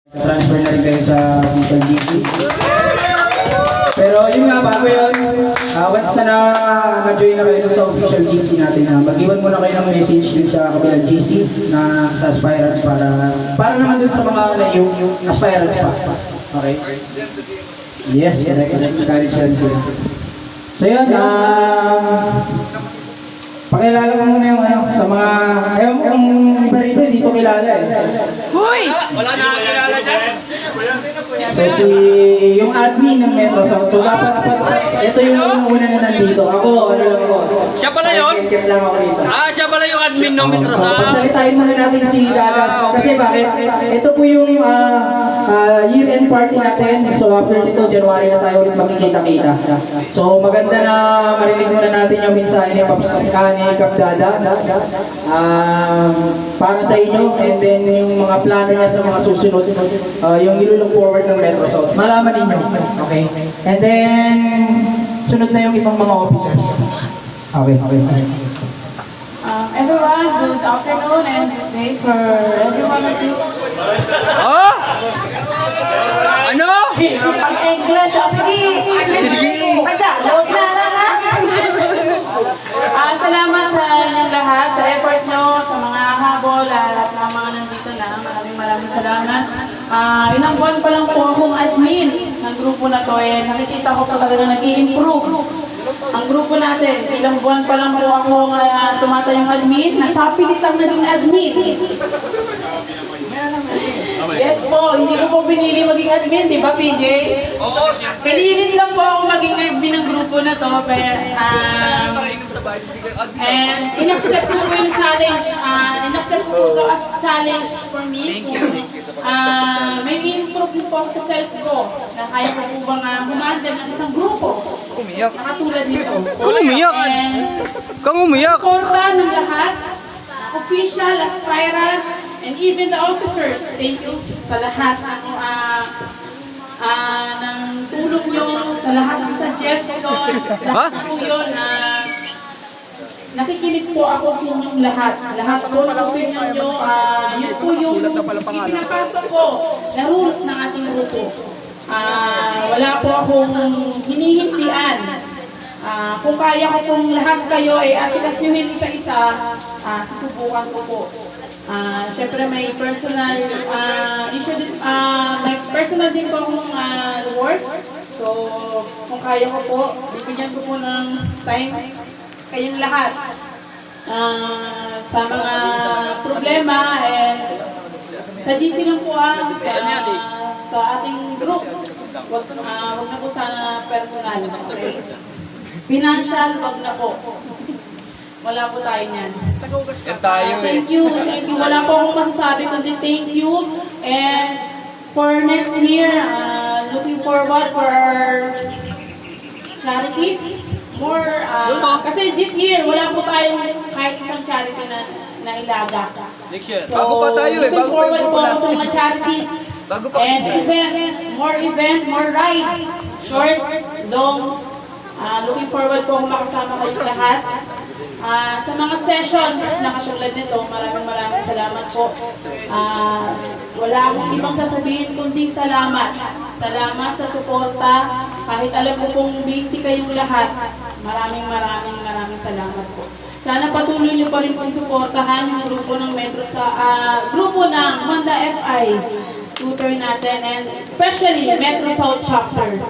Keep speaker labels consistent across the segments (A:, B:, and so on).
A: Transfer na rin kayo sa Official GC. Pero yun nga, bago yun, once na-join na kayo sa Official GC natin, mag-iwan muna kayo ng message din sa kabilang GC na sa aspirants para naman dun sa mga yung aspirants pa. Okay? Yes, correct. Encourage yan sila. So yun, pakilala ko muna yung sa mga, yung iba rito, hindi ko kilala eh.
B: Hoy! Wala na kilala dyan.
A: So yung admin ng Metro South, so dapat ito yung una na nandito. Ako, ano lang ako.
B: Siya pala yun?
A: Kaya lang ako dito.
B: Siya pala yung admin ng Metro
A: So,
B: South.
A: pagsalitain muna natin si Gagas. Kasi bakit? Ito po yung year-end party natin. So after nito, January na tayo ulit magkikita-kita. So maganda na marinig muna natin yung mensahe ni Kap Dada. Para sa inyo, and then yung mga plano niya sa mga susunod, yung nilulook forward ng Metro South. Malaman ninyo. Okay? And then, sunod na yung ibang mga officers. Okay.
C: Everyone, good afternoon and good day for everyone of you.
B: Oh? Ano?
C: Pag-English, sige! Tagalog na lang ha! Salamat sa inyong lahat, sa effort nyo, sa mga habol, at ng mga nandito na. Maraming salamat. Ilang buwan pa lang po akong admin ng grupo na to. Nakikita ko pa talaga nag-i-improve ang grupo natin. Ilang buwan pa lang po akong tumatayong admin. Nasapilit ang naging admin. Yes po, hindi ko po pinili maging admin, di ba PJ?
B: Oo.
C: Pinilit lang po ako maging admin ng grupo na to. And in-accept ko po yung challenge. In-accept ko po ito as challenge for me. May improve po ako sa self ko. Na kaya ko po bang humandal ng isang grupo.
B: Umiyak.
C: Nakatulad nito.
B: Kung umiyak.
C: And
B: Kang umiyak.
C: suporta ng lahat, official, aspirant, and even the officers. Thank you sa lahat ng tulong nyo, sa lahat ng suggestions, lahat po yun. Nakikinig po ako sa inyong lahat. Lahat po ng opinion nyo, yun po yung pinapasok ko na rules ng ating grupo. Wala po akong hinihindian. Kung kaya ko pong lahat kayo ay asikasuhin isa-isa, susubukan ko po. Siyempre may personal issue din, may personal din po akong work. So, kung kaya ko po, bibigyan ko po ng time kayong lahat sa mga problema and sa GC lang po sa ating group. Wag na po sana personal. Okay? Financial, wag na po. Wala po tayo niyan. Thank you. Wala po akong masasabi kundi thank you. And for next year, looking forward for our charities. More, kasi this year, wala po tayong kahit isang charity na ilaga.
B: Next year.
C: So,
B: Bago pa tayo
C: looking
B: Bago
C: forward
B: pa
C: po ako sa mga charities.
B: Bago pa
C: And event, more rides. Short, long. Looking forward po akong makasama kayo lahat. Sa mga sessions na katulad nito, maraming salamat po. Wala akong ibang sasabihin kundi salamat. Salamat sa suporta. Kahit alam ko pong busy kayong lahat, maraming salamat po. Sana patuloy niyo pa rin pong suportahan yung grupo ng Metro grupo ng Honda FI scooter natin, and especially Metro South Chapter.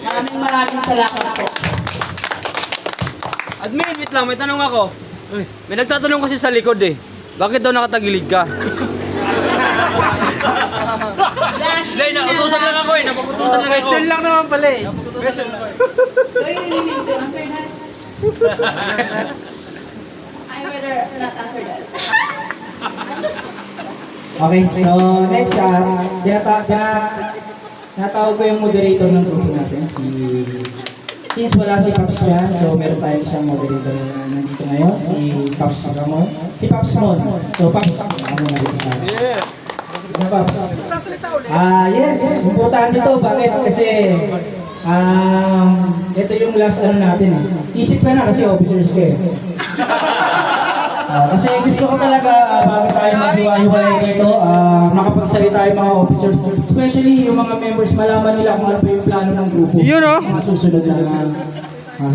C: Maraming salamat po.
B: Admin, wait lang. May tanong ako. May nagtatanong kasi sa likod eh. Bakit daw nakatagilid ka? Hindi, nakutusan lang ako eh. Napakutusan lang ako.
D: Question lang naman pala eh.
B: Napakutusan lang ako eh.
C: Do you really need to answer that? I better not answer that.
A: Okay, so next, tinatawag ko yung moderator ng grupo natin, since wala si Paps dyan, so meron tayong isang moderator na nandito ngayon, si Paps Ramon. Si Paps Mon. So Paps, ako na dito sa akin.
B: Yeah.
A: Na Paps? Yes, importante ito. Bakit? Kasi ito yung last natin. Isip ka na kasi officers ka eh. Kasi gusto ko talaga bago tayo maghiwa-hiwalay dito, makapagsalita yung mga officers, especially yung mga members, malaman nila kung ano pa yung plano ng grupo.
B: Yun, oh.
A: Mga susunod na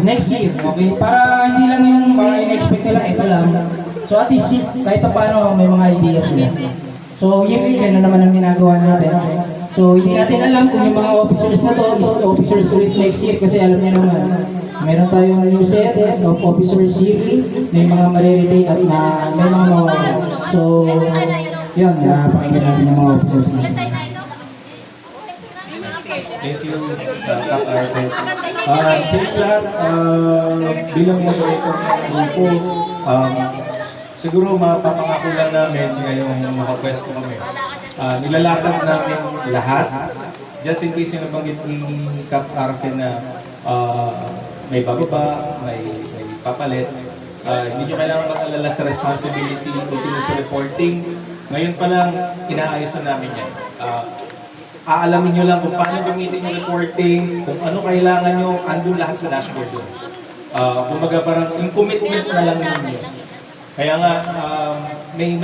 A: next year, okay? Para hindi lang yung in-expect nila, ito lang. So at least kahit pa paano may mga ideas sila. So yun, gano'n naman ang ginagawa natin. So hindi natin alam kung yung mga officers na to is officers ulit next year kasi alam niyo naman, meron tayong new set of officers yearly, may mga mariretate at may mga mawawala. So yun, pakinggan natin yung mga officers na.
D: Thank you, Kap Arvin. Sa inyo lahat, bilang moderator ng grupo, siguro mapapangako lang namin ngayong makapwesto kami. Nilalatag namin lahat, just in case yung nabanggit ni Kap Arvin na may bababa, may papalit. Hindi nyo kailangan mag-alala sa responsibility, continuous reporting. Ngayon pa lang, inaayos na namin yan. Aalamin nyo lang kung paano gamitin yung reporting, kung ano kailangan nyo, andun lahat sa dashboard yun. Kumbaga parang yung commitment na lang ninyo. Kaya nga, may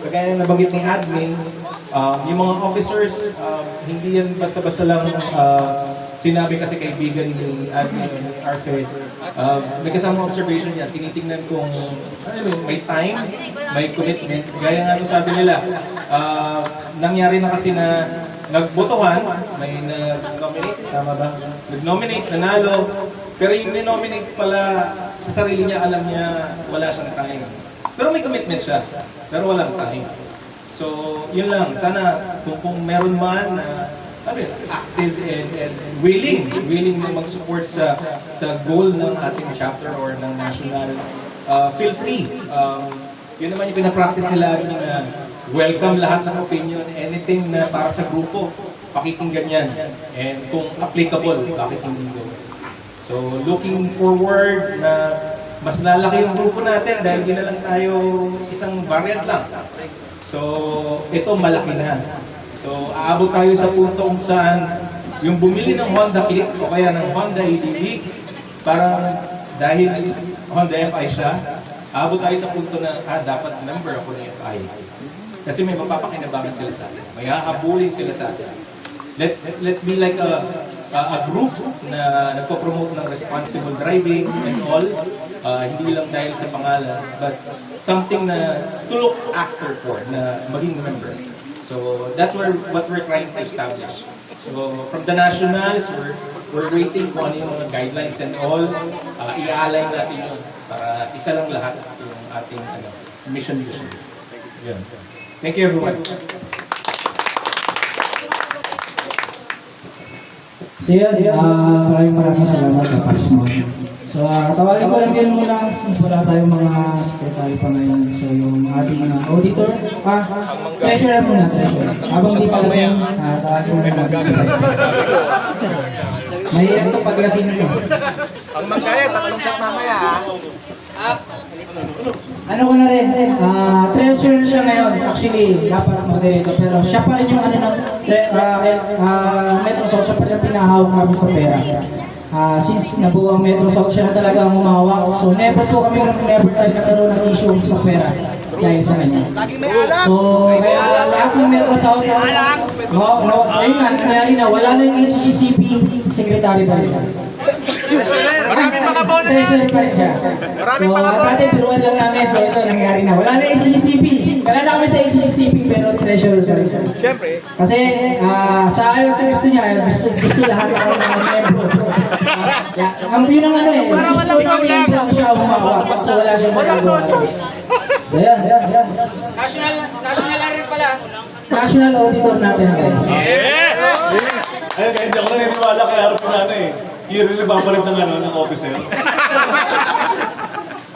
D: kagaya na nabanggit ni admin, yung mga officers, hindi yan basta-basta lang sinabi kasi kaibigan ni admin ni Arthur. May kasamang observation yan, tinitingnan kung may time, may commitment. Gaya nga ito sabi nila, nangyari na kasi na nagbotohan, may nag-nominate, tama ba? Nag-nominate, nanalo, pero yung ni-nominate pala sa sarili niya, alam niya wala siyang time. Pero may commitment siya, pero walang time. So, yun lang. Sana kung meron man na active and willing na mag-support sa goal ng ating chapter or ng national, feel free. Yun naman yung pinapractice nila na welcome lahat ng opinion, anything na para sa grupo, pakikinggan yan. And kung applicable, bakit hindi gawin. So, looking forward na mas lalaki yung grupo natin dahil di na lang tayo isang variant lang. So, ito malaki na. So, aabot tayo sa punto kung saan yung bumili ng Honda Click o kaya ng Honda ADV, parang dahil Honda FI siya, aabot tayo sa punto na dapat member ako ng FI. Kasi may mapapakinabangan sila sa atin. May hahabulin sila sa atin. Let's be like a group na nagpo-promote ng responsible driving and all. Hindi lang dahil sa pangalan, but something na to look after for, na maging member. So that's what we're trying to establish. So from the nationals, we're waiting kung ano yung mga guidelines and all. I-align natin yun para isa lang lahat yung ating mission. Yun. Thank you everyone.
A: So yun, maraming salamat sa Paris mo. So tawagin ko lang din muna since wala tayong mga secretary pa ngayon. So yung ating auditor, treasurer muna, treasurer. Habang di pa lasing, tawagin ko lang mahirap ito pag lasing nyo.
E: Ang magkaya, tatlong shot mamaya ha.
A: Ano ko na rin, treasurer siya ngayon, actually, dapat moderator, pero siya pa rin yung Metro South, siya pa rin pinahawak namin sa pera. Since nabuo ang Metro South, siya na talaga ang umawak. So never tayo nagkaroon ng issue sa pera dahil sa kanya. So kaya lahat ng Metro South, ayun nga, nangyari na, wala na yung HGCP, secretary pa rin.
E: Maraming mga bono na.
A: Treasurer pa rin siya. So dati piruan lang namin, so ito nangyari na. Wala na HGCP. Wala na kami sa HGCP, pero treasurer pa rin siya.
E: Siyempre.
A: Kasi sa ayon sa gusto niya, gusto lahat ako ng member. Ang yun ang gusto niya lang siya umawak. So wala siya magagawa. So yan.
E: National rin pala.
A: National auditor natin guys.
D: Ayun, kaya hindi ako naniniwala kay harap ko na yearly babalik ng officer.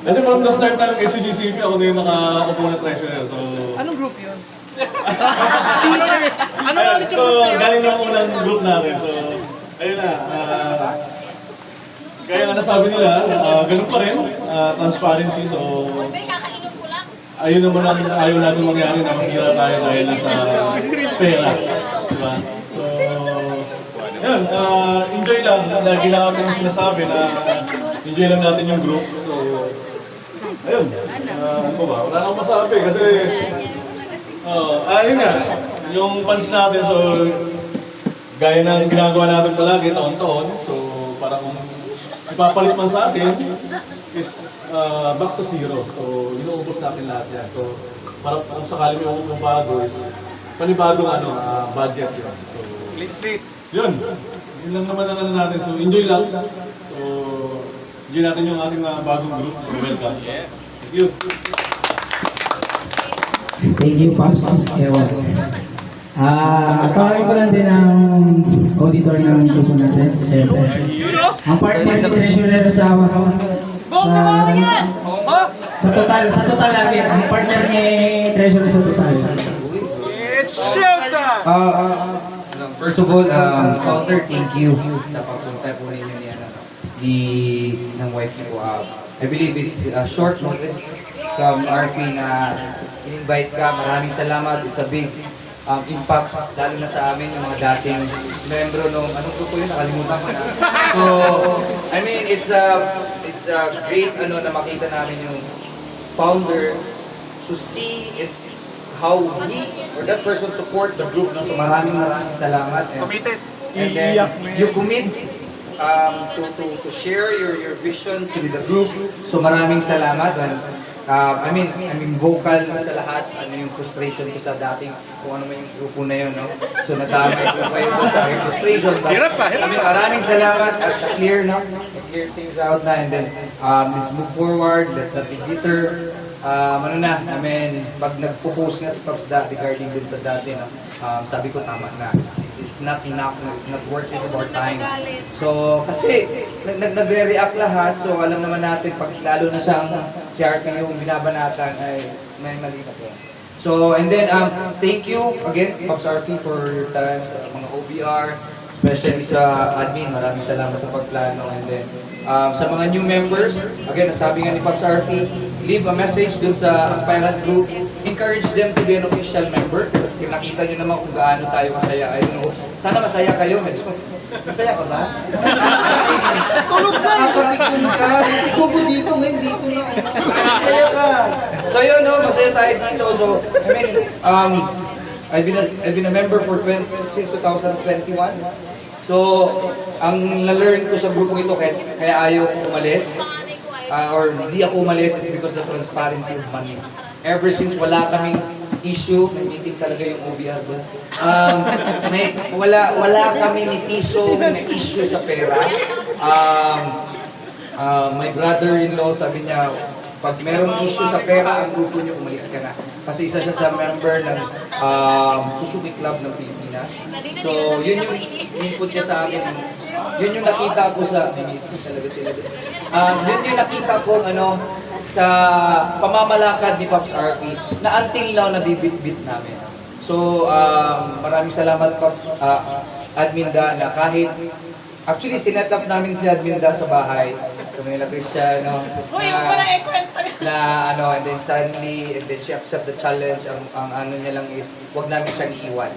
D: Kasi from the start ng HGCP, ako na yung nakaupo na treasurer. So,
E: Anong group yun? Peter! Ano ulit yung
D: so,
E: group na yun?
D: galing na unang group natin. So, ayun na. Kaya nga nasabi nila, ganun pa rin, transparency. So, ayun naman ang ayaw natin mangyari na masira tayo dahil sa pera. Diba? So, yun, enjoy lang. Lagi lang natin yung sinasabi na enjoy lang natin yung group. So, ayun.
F: ano ba? Wala nang masabi kasi ayun nga, yung fans natin, so gaya ng ginagawa natin palagi taon-taon, so para kung ipapalit man sa atin is back to zero. So inuubos natin lahat yan. So para kung sakali may yung bago is panibagong budget yun. So,
B: Slate.
F: yun. Yun lang naman ang ano natin. So enjoy lang. So enjoy natin yung ating bagong group. So welcome. Thank you.
A: Thank you, Pops. Ewan. Pakain ko lang din ang auditor ng grupo natin. Siyempre. Ang partner ni Treasurer sa
C: Buong naman yan!
B: Oo ba?
A: sa total lagi. Ang partner ni Treasurer sa total.
B: It's showtime!
E: First of all, Counter, thank you sa pagpunta po ninyo ng wife niyo. I believe it's a short notice from RP na in-invite ka. Maraming salamat. It's a big impact, lalo na sa amin, yung mga dating membro nung, anong grupo yun? Nakalimutan ko na. So, I mean, it's a great na makita namin yung founder to see it, how he or that person support the group. No? So maraming salamat. And then you commit to share your visions with the group. So maraming salamat. And, I mean vocal sa lahat, ano yung frustration ko sa dating, kung ano man yung grupo na yun, no? So nadamay ko kayo doon sa aking frustration. But, I mean, maraming salamat at clear things out na, and then let's move forward, let's not be bitter. I mean, pag nagpo-post nga si Pops Da regarding din sa dati, no? Sabi ko tama na. It's not enough, no? It's not worth it of our time. So, kasi nagre-react lahat, so alam naman natin, pag lalo na siyang si RP yung binabanatan ay may mali na po. So, and then, thank you again, Pops RP, for your time sa mga OBR, especially sa admin. Maraming salamat sa pagplano. And then, sa mga new members, again, nasabi nga ni Pops RP, leave a message dun sa aspirant group. Encourage them to be an official member. Yung nakita nyo naman kung gaano tayo masaya. I don't know. Sana masaya kayo. Medyo masaya ka ba? Tulog ka! Nakakapikon ka. Kubo dito, ngayon dito na. Masaya ka. So yun, no? Masaya tayo dito. So, I mean, I've been a member since 2021. So, ang na-learn ko sa grupo ito, kaya ayaw ko umalis, or hindi ako umalis, it's because of the transparency of money. Ever since wala kaming issue, may meeting talaga yung OBR doon. Wala kami ni piso na issue sa pera. My brother-in-law, sabi niya, pag mayroong issue sa pera, ang grupo niyo, umalis ka na. Kasi isa siya sa member ng Suzuki Club ng Pilipinas. So, yun yung input niya sa akin. Yun yung nakita ko sa, talaga sila. Yun yung nakita ko, sa pamamalakad ni Pops RP, na until now, nabibit-bit namin. So, maraming salamat, Pops Admin Da, na kahit, actually, sinet up namin si Admin Da sa bahay, kami nila Cristiano, and then suddenly, and then she accept the challenge, ang ano niya lang is, wag namin siyang iiwan.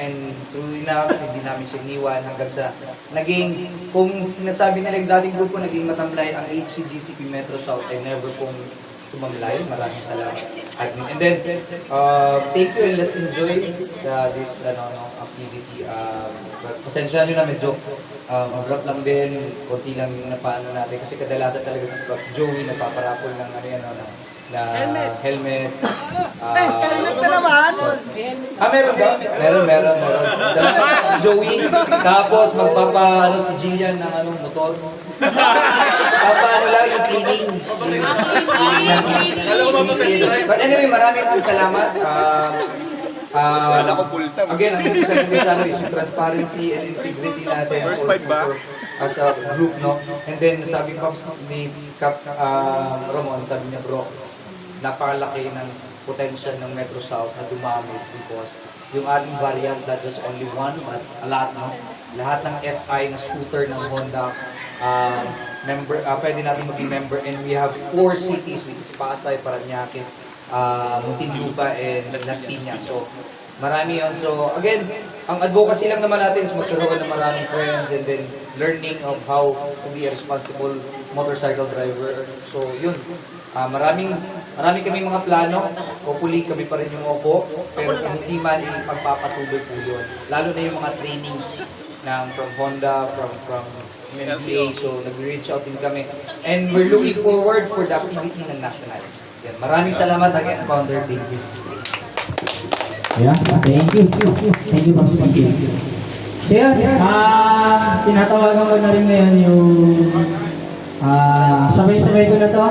E: And true enough, hindi namin siya iniwan hanggang sa naging, kung sinasabi nila yung dating grupo, naging matamlay ang HCGCP Metro South ay never pong tumamlay. Maraming salamat. And then, thank you and let's enjoy this activity. Pasensya nyo na, medyo abrupt lang din, konti lang yung napaano natin. Kasi kadalasan talaga si Prof. Joey, nagpaparapol ng helmet.
G: Helmet na naman!
E: Meron ba? Meron. Si Joey, tapos si Jillian ng motor. Lang yung cleaning. But anyway, maraming salamat. Again, ang isa is yung transparency and integrity natin.
G: First five ba?
E: As a group, no? And then, sabi ko ni Cap Ramon, sabi niya, bro, napakalaki ng potential ng Metro South na dumami because yung ating variant, not just only one, but a lot, no? Lahat ng FI na scooter ng Honda, pwede natin maging member, and we have 4 cities, which is Pasay, Parañaque, Muntinlupa, and Las Piñas. So, marami yun. So, again, ang advocacy lang naman natin is magkaroon ng maraming friends and then learning of how to be a responsible motorcycle driver. So, yun. Maraming marami kami mga plano. Hopefully kami pa rin yung upo, pero kung hindi man, ipagpapatuloy po yun. Lalo na yung mga trainings from Honda, from MMDA, so nag-reach out din kami. And we're looking forward for the activity ng national. Yan. Maraming salamat again, Founder. Thank you.
A: Yeah, thank you. Thank you, Pops. Thank you. So yan, tinatawagan ko na rin ngayon yung sabay-sabay ko na to.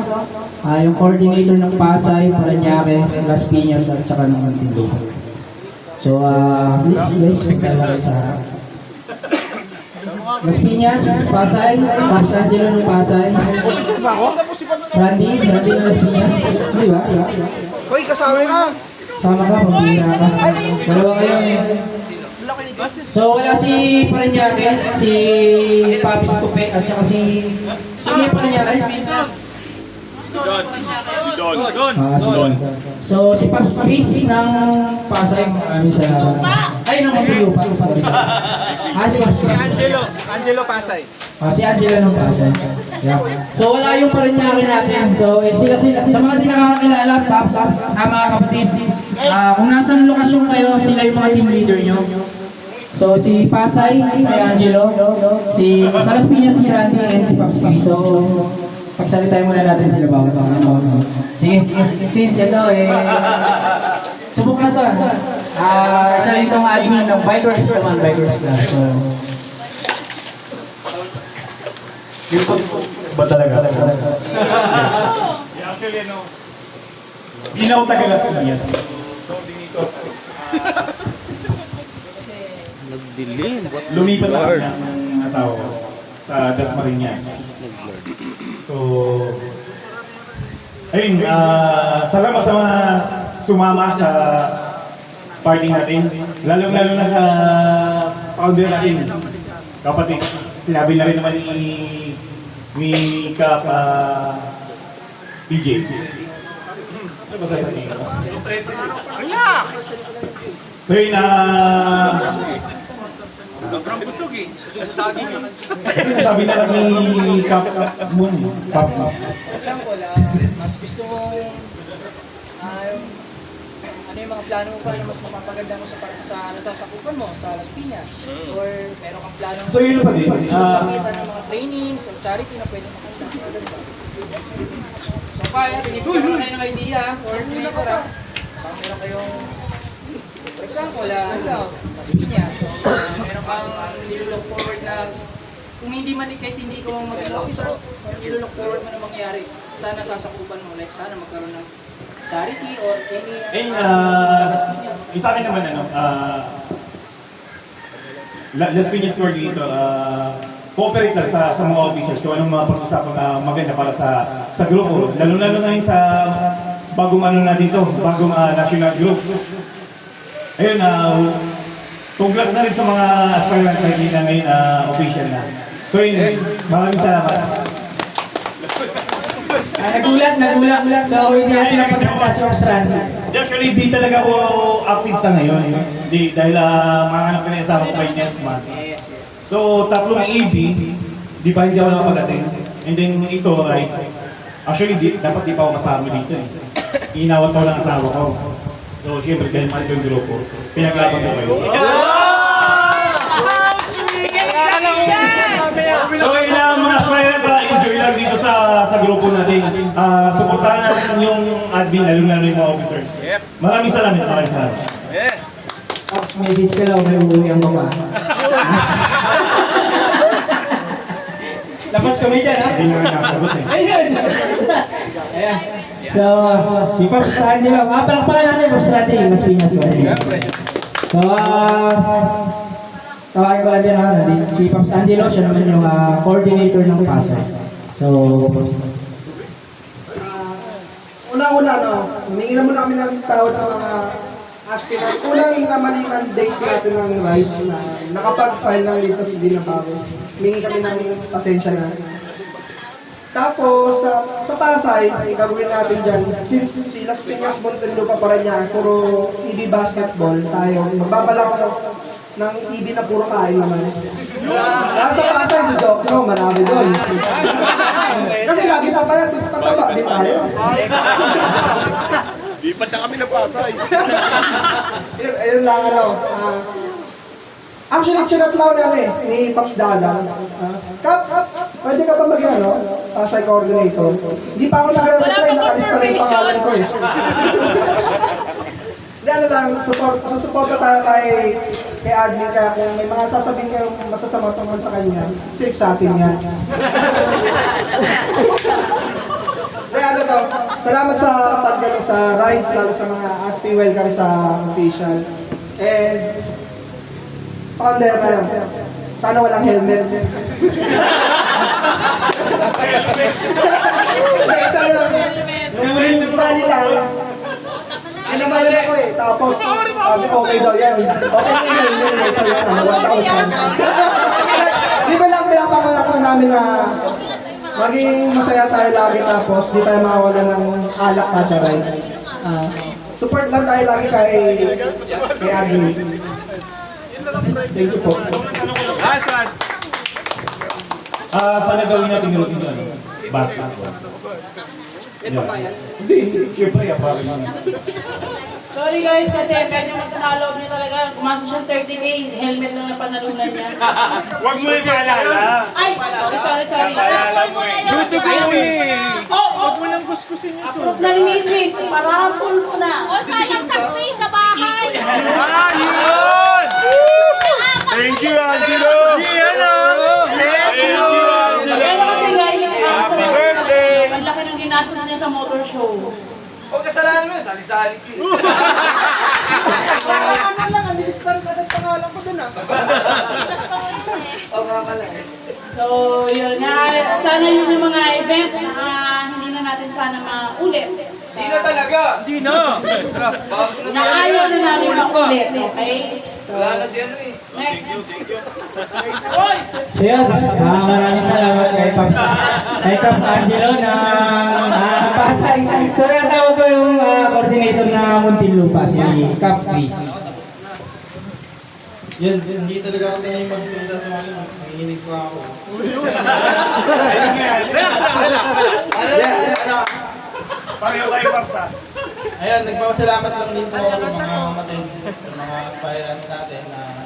A: Yung coordinator ng Pasay, Parañaque, Las Piñas, at saka ng Muntinlupa. So, please, punta lang kayo sa harap. Las Piñas, Pasay, Pops Angelo ng Pasay. Randy ng Las Piñas. Di ba?
G: Hoy, kasama ka.
A: Sama ka, pambira ka. Dalawa kayo. So wala si Parañaque, si Papis Kupe, at saka si Parañaque. Si Don. So si Paps Chris ng Pasay, maraming salamat. Ay, ng Muntinlupa. Si Paps Chris.
G: Angelo Pasay.
A: Si Angelo ng Pasay. Yeah. So wala yung Parañaque natin. So sila. Sa mga di nakakakilala, Paps, mga kapatid, kung nasan lokasyon kayo, sila yung mga team leader nyo. So si Pasay, kay Angelo, sa Las Piñas si Randy, and si Paps Chris. So pagsalitay muna natin sila bawat mga. Sige, since ito subok na to. Siya rin itong admin ng Bikers naman, Bikers Club. So
F: Ba talaga? Actually, hindi na ako taga-Las Piñas.
B: Nagdilim.
F: Lumipat ako ng asawa ko sa Dasmariñas. So, ayun, salamat sa mga sumama sa party natin. Lalo-lalo na sa founder natin, kapatid. Sinabi na rin naman ni Kap DJ. Ano ba sasabihin ko? Relax! So yun, sobrang busog eh. Susasagin yun. Sabi na lang ni Kap Moon. Paps Moon.
H: Example, mas gusto mo ano yung mga plano mo pa rin mas mapapaganda mo sa nasasakupan mo sa Las Piñas? Or meron kang plano
F: So yun pa din.
H: makita ng mga trainings o charity na pwede makita? So kaya, binibigyan ko kayo ng idea, coordinator baka meron kayong, for example, ikaw, Las Piñas, so meron kang nilook forward na kung hindi man kahit hindi ko maging officers, nilook forward mo na mangyari, sana sasakupan mo, like sana magkaroon ng charity or any sa Las Piñas.
F: Isa akin naman Las Piñas coordinator, cooperate lang sa mga officers kung anong mga pag-usapan maganda para sa grupo. Lalo-lalo ngayon sa bagong natin ito, bagong national group. Ayun, congrats na rin sa mga aspirant na hindi na ngayon official na. So yun, maraming salamat.
A: nagulat. So hindi natin napagkanta si Pops Randy.
F: Actually, di talaga ako active sa ngayon. Di, dahil mga anak ko na isama ko by next month. So, tatlong AB, di pa hindi ako nakapag-attend. And then ito, rights. Actually, dapat di pa ako kasama dito eh. Inawat ko lang asawa ko. So, syempre, dahil mali ko yung grupo, pinaglaban ko kayo. So, kailangan mga aspirant, enjoy lang dito sa grupo natin. Suportahan natin yung admin, lalo-lalo yung mga officers. Maraming salamat.
A: Pops, message ka lang, may uuwi ang baba. Labas kami dyan, ha?
F: Hindi nyo nasagot eh.
A: Ayan. So, si Pops Angelo, palakpakan natin, Pops Randy, Las Piñas. So, tawagin ko lang din, si Pops Angelo, siya naman yung coordinator ng Pasay. So, Pops.
G: Una-una, humingi na muna kami ng tawad sa mga aspirant. Unang kamalikan date natin ng rights na nakapag-file ng dito sa Binabago. Humingi kami ng pasensya na. Tapos, sa Pasay, gagawin natin dyan, since si Las Piñas, Muntinlupa, Parañaque, puro EB basketball tayo, magbabalak ako ng EB na puro kain naman. Nasa Pasay si Doc, no, marami doon. Kasi lagi pa pala, pataba din tayo.
F: Lipat na kami ng Pasay.
G: Ayun lang ano. Actually, chinat lang namin ni Pops Dada. Kap, pwede ka ba mag-ano? Pasay coordinator. Hindi pa ako naka-reply, nakalista na yung pangalan ko eh. Hindi ano lang, susuporta tayo kay admin, kaya kung may mga sasabihin kayong masasama tungkol sa kanya, safe sa atin yan. Hindi ano to, salamat sa pagdalo sa rides, lalo sa mga Aspi welcome sa official. And, Pander na lang. Sana walang helmet. Nung sali lang, inamalan ako eh. Tapos, sabi ko, okay daw yan. Okay na yun, yun. Sa'yo, 1,000. Di ba lang pinapakalan ko namin na maging masaya tayo lagi tapos di tayo mawala ng alak kada rides. Support lang tayo lagi kay admin. Thank you po.
F: Sana gawin natin yung routine ano? Basta. Hindi, syempre, para yun.
C: Sorry guys, kasi medyo masama loob niya talaga. Kumasa siyang 30K, helmet lang na panalunan niya.
F: Huwag mo yung maalala.
C: Ay, sorry.
B: Good to go eh!
C: Huwag mo nang kuskusin yung suit. Approve na ni Mrs. Parapol mo na.
I: O, sayang sa space sa bahay.
B: Yun!
F: Thank you, Angelo!
C: Pero kasi guys, happy birthday! Ang laki ng ginastos niya sa motor show.
H: Huwag kasalanan mo yun, sali-sali ko yun.
G: Ano lang, anilistan ka ng pangalan ko dun ah.
H: Oo nga pala eh.
C: So, yun nga. Sana yun yung mga event na hindi na natin sana maulit.
H: Hindi na talaga.
B: Hindi na!
H: Bago na
C: Na ayaw na namin maulit, okay?
H: Wala na si ano eh.
C: Next.
A: So yun, maraming salamat kay Cap Angelo na Pasay. So natawag ko yung coordinator na Muntinlupa, si Cap Chris.
J: Yan, hindi talaga ako sanay magsalita sa mga nanginginig pa ako.
F: Relax. Pareho kayo, Papsa.
J: Ayun, nagpapasalamat lang din po ako sa mga umattend, sa mga aspirants natin na...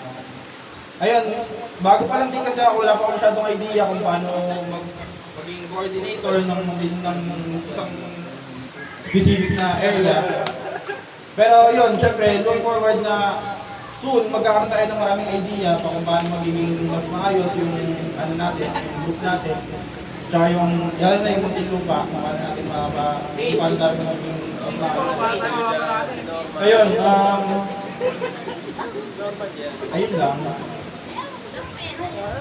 J: Ayun, bago pa lang din kasi ako, wala pa akong masyadong idea kung paano maging coordinator ng isang specific na area. Pero yun, syempre, looking forward na soon magkakaroon tayo ng maraming idea pa kung paano magiging mas maayos yung ano natin, yung group natin. Tsaka yung, lalo na yung Muntinlupa, kung paano natin paano tayo magiging mas maayos. Ayun, ayun lang.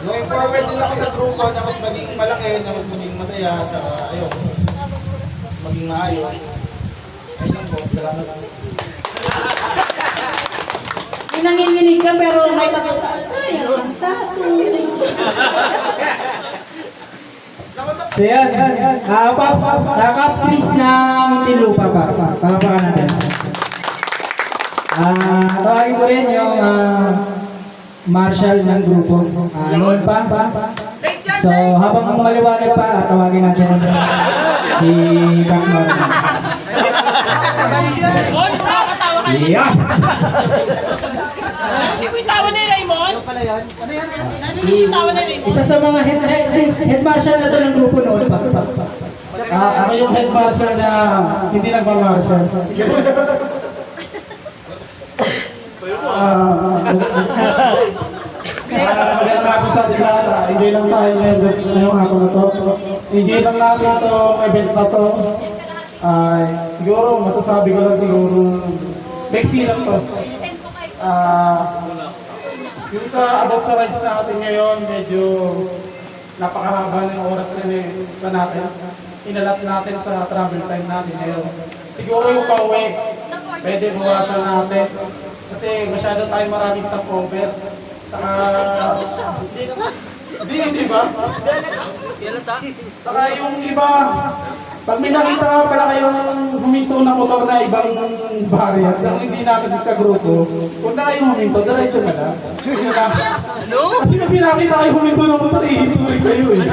J: Looking forward din ako sa crew ko na mas maging malaki, na mas maging masaya, at ayun, mas maging maayos. Ayun lang po, salamat lang.
C: Yung nanginginig ka pero may tattoo ka. Sayang, ang tattoo.
A: So yan, Pops, Cap Chris na Muntinlupa pa. Palapakan natin. Tawagin ko rin yung Marshall ng grupo. Noon pa. So habang maliwanag pa, tawagin natin si Cap Marshall.
C: Raymond, nakakatawa ka.
A: Yeah!
C: Hindi ko yung tawa ni Raymond. Hindi ko yung tawa ni Raymond.
A: Isa sa mga head marshal na to ng grupo noon pa. Ako yung head marshal na hindi nagpa-marshal. Magandang natin sa ating lahat. Enjoy lang tayo ngayong hapon na to. Enjoy lang natin ito, event na to. Siguro, masasabi ko lang siguro, Bexy lang to. Yung about sa rides natin ngayon, medyo napakahaba ng oras na natin. Inalat natin sa travel time natin ngayon. Siguro yung pauwi, pwede buwasan natin. Kasi masyado tayo maraming stopover. Hindi ba? Saka yung iba,
G: Pag may nakita ka pala kayong huminto na motor na ibang barrier, na hindi natin kagrupo, kung na kayo huminto, diretso na lang. Kasi pag may nakita kayo huminto na motor, ihinturin kayo eh.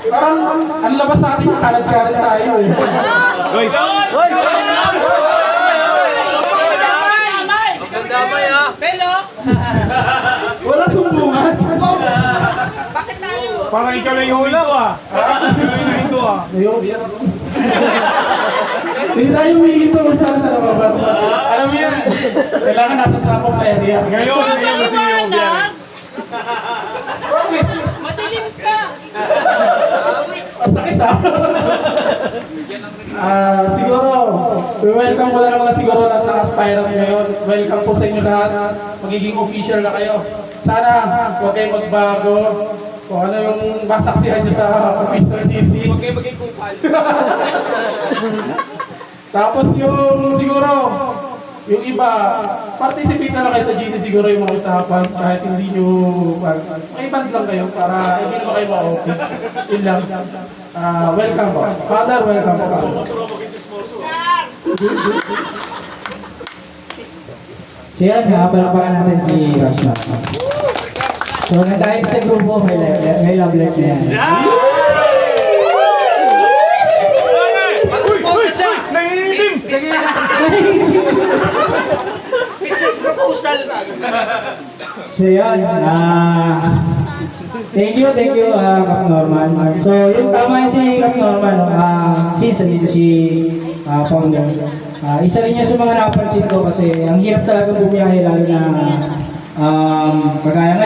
G: Parang ang labas sa atin, kalat-kalat tayo eh.
B: Damay ah!
C: Pero,
G: Wala sumbungan.
J: Parang ikaw lang yung hulaw ah. Ikaw lang yung hinto ah.
G: Ayun. Hindi tayo humihinto kung saan na nababa. Alam mo yan, kailangan nasa traffic area.
J: Ngayon kasi yung biyahe.
G: Bakit?
C: madilim ka.
G: Masakit ah. Siguro, welcome ko na lang siguro lahat ng aspirant ngayon. Welcome po sa inyo lahat. Magiging official na kayo. Sana huwag kayong magbago. Kung ano yung masaksihan nyo sa official GC.
J: Huwag kayo maging kupal.
G: Tapos yung siguro, yung iba, participate na lang kayo sa GC siguro yung mga usapan. Kahit hindi nyo, may band lang kayo para hindi naman kayo ma-okay. Yun lang. Welcome po. Father, welcome po.
A: So yan, nakapalapakan natin si Rosna. So dahil sa grupo, may love life na yan.
H: Business proposal.
A: So yan, thank you, Kap Norman. So yung tama si Kap Norman, since dito si Founder. Isa rin niya sa mga napansin ko kasi ang hirap talaga bumiyahe lalo na kagaya